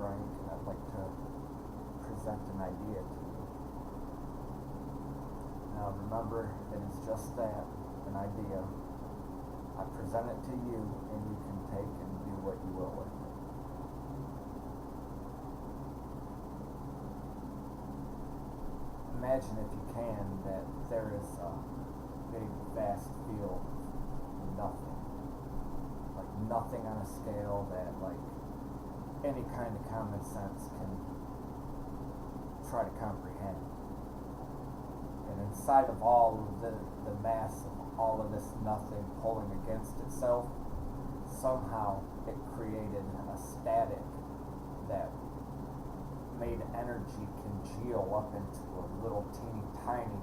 Frank, and I'd like to present an idea to you. Now remember, it is just that, an idea. I present it to you, and you can take and do what you will with it. Imagine, if you can, that there is a big, vast field of nothing. Like nothing on a scale that, like, any kind of common sense can try to comprehend. And inside of all of the mass of all of this nothing pulling against itself, somehow it created a static that made energy congeal up into a little tiny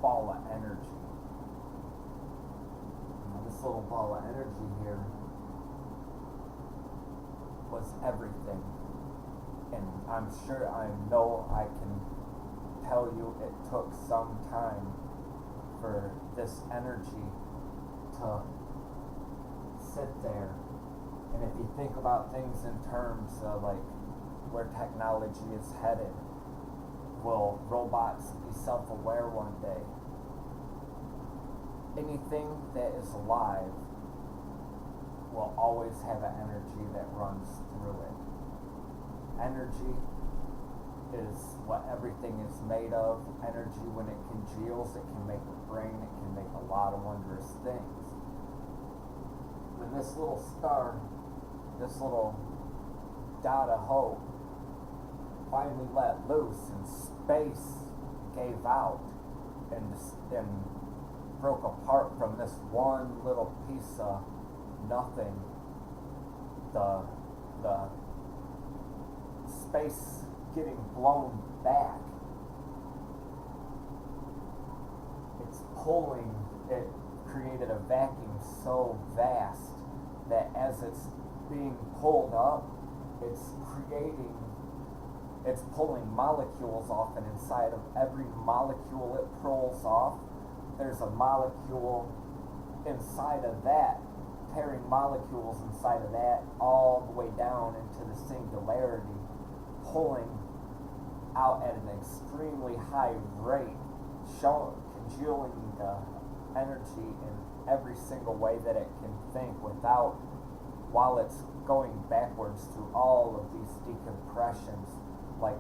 ball of energy. Now this little ball of energy here was everything. And I know I can tell you it took some time for this energy to sit there. And if you think about things in terms of like where technology is headed, will robots be self-aware one day? Anything that is alive will always have an energy that runs through it. Energy is what everything is made of. Energy, when it congeals, it can make a brain, it can make a lot of wondrous things. When this little star, this little dot of hope, finally let loose and space gave out and broke apart from this one little piece of nothing, the space getting blown back, it created a vacuum so vast that as it's being pulled up, it's pulling molecules off, and inside of every molecule it pulls off, there's a molecule inside of that, pairing molecules inside of that all the way down into the singularity, pulling out at an extremely high rate, congealing the energy in every single way that it can think while it's going backwards through all of these decompressions. Like,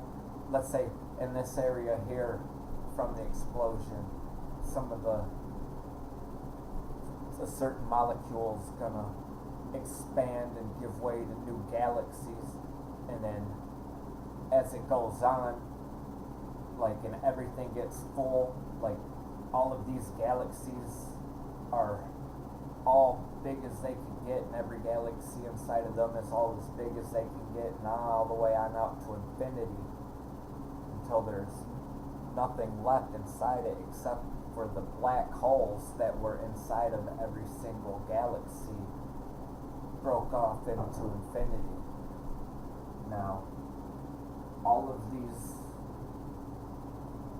let's say in this area here from the explosion, a certain molecule's gonna expand and give way to new galaxies, and then as it goes on, like, and everything gets full, like all of these galaxies are all big as they can get, and every galaxy inside of them is all as big as they can get, and all the way on out to infinity, until there's nothing left inside it except for the black holes that were inside of every single galaxy broke off into infinity. Now, all of these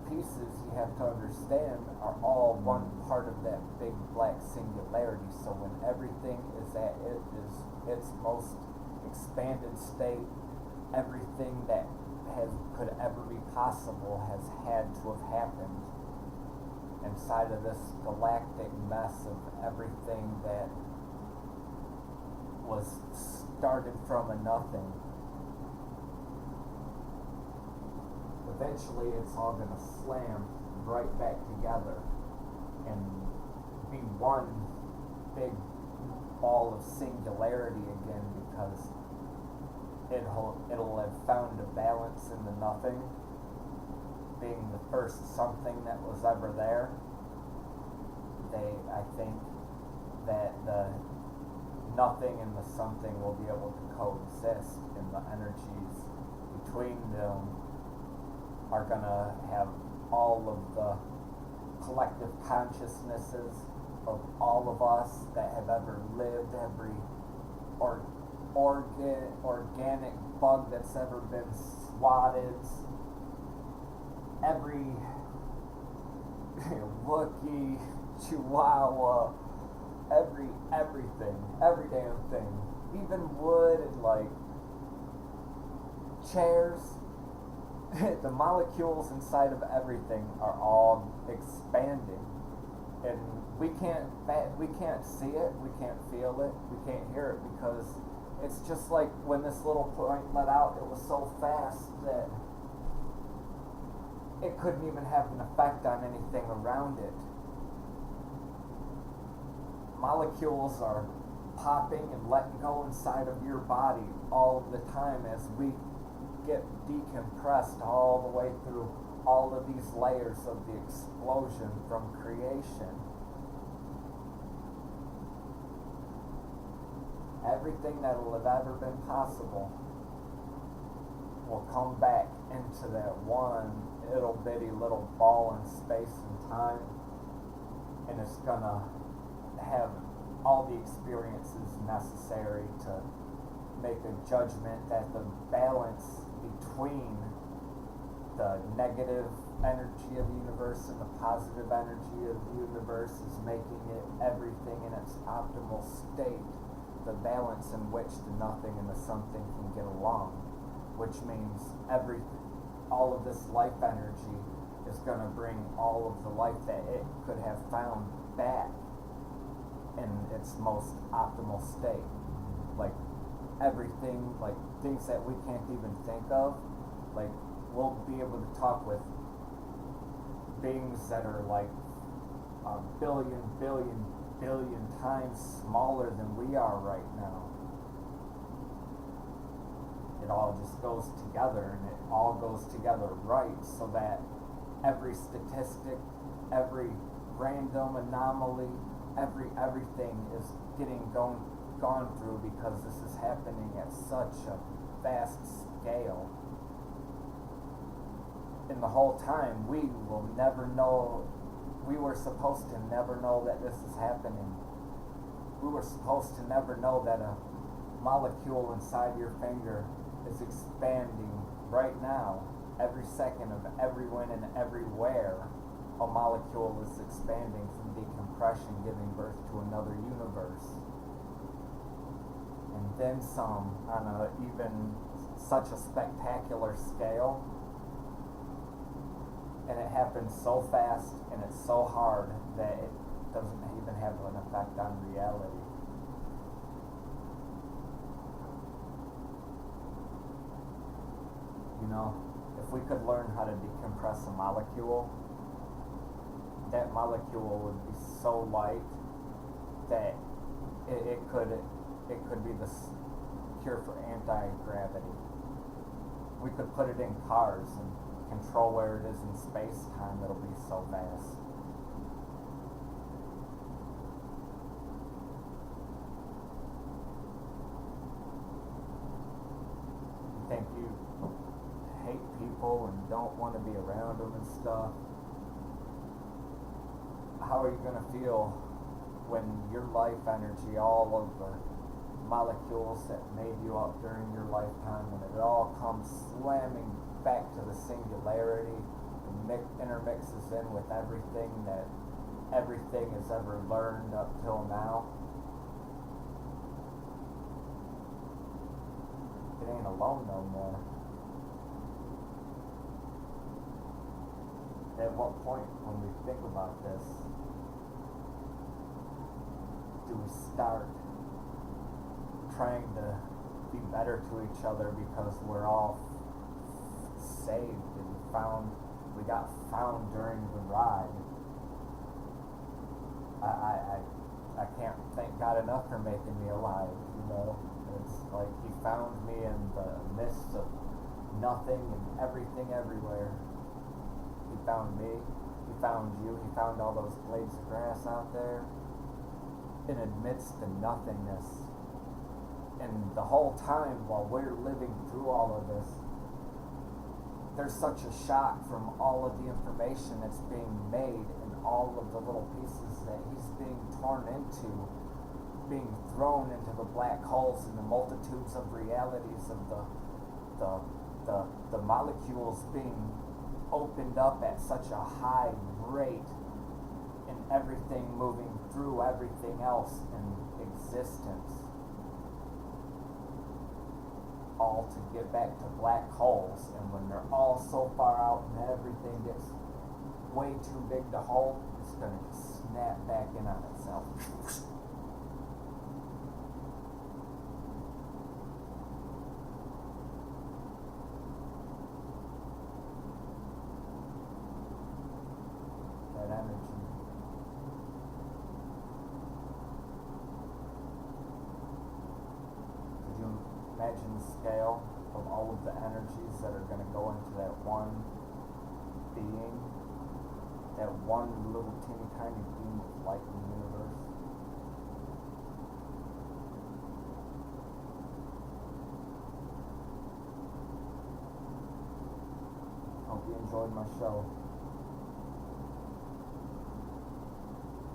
pieces, you have to understand, are all one part of that big black singularity. So when everything is at its most expanded state, everything that could ever be possible has had to have happened inside of this galactic mess of everything that was started from a nothing. Eventually it's all going to slam right back together and be one big ball of singularity again, because it'll have found a balance in the nothing, being the first something that was ever there. I think that the nothing and the something will be able to coexist, and the energies between them are gonna have all of the collective consciousnesses of all of us that have ever lived, every organic bug that's ever been swatted, every Wookiee, Chihuahua, everything, every damn thing even wood and like chairs, the molecules inside of everything are all expanding, and we can't see it, we can't feel it, we can't hear it, because it's just like when this little point let out, it was so fast that it couldn't even have an effect on anything around it. Molecules are popping and letting go inside of your body all of the time as we get decompressed all the way through all of these layers of the explosion from creation. Everything that will have ever been possible will come back into that one little bitty little ball in space and time, and it's gonna have all the experiences necessary to make a judgment that the balance between the negative energy of the universe and the positive energy of the universe is making it everything in its optimal state, the balance in which the nothing and the something can get along, which means all of this life energy is going to bring all of the life that it could have found back in its most optimal state. Like everything, like things that we can't even think of, like we'll be able to talk with beings that are like a billion times smaller than we are right now. It all just goes together, and it all goes together right, so that every statistic, every random anomaly, everything is getting gone through, because this is happening at such a vast scale. And the whole time we will never know, we were supposed to never know that this is happening. We were supposed to never know that a molecule inside your finger is expanding right now. Every second of everyone and everywhere, a molecule is expanding from decompression, giving birth to another universe. And then some, on a even such a spectacular scale. And it happens so fast and it's so hard that it doesn't even have an effect on reality. You know, if we could learn how to decompress a molecule, that molecule would be so light that it could be the cure for anti-gravity. We could put it in cars and control where it is in space-time. It'll be so vast. You think you hate people and don't want to be around them and stuff? How are you going to feel when your life energy, all of the molecules that made you up during your lifetime, when it all comes slamming back to the singularity and intermixes in with everything that everything has ever learned up till now? It ain't alone no more. At what point, when we think about this, do we start trying to be better to each other because we're all saved and we got found during the ride? I can't thank God enough for making me alive, you know? It's like He found me in the midst of nothing and everything everywhere. He found me, He found you, He found all those blades of grass out there, and amidst the nothingness. And the whole time while we're living through all of this, there's such a shock from all of the information that's being made and all of the little pieces that He's being torn into, being thrown into the black holes and the multitudes of realities of the molecules being opened up at such a high rate, and everything moving through everything else in existence. all to get back to black holes, and when they're all so far out and everything gets way too big to hold, it's gonna just snap back in on itself. That energy. Could you imagine the scale of all of the energies that are gonna go into that one being? That one little teeny tiny beam of light in the universe. Hope you enjoyed my show.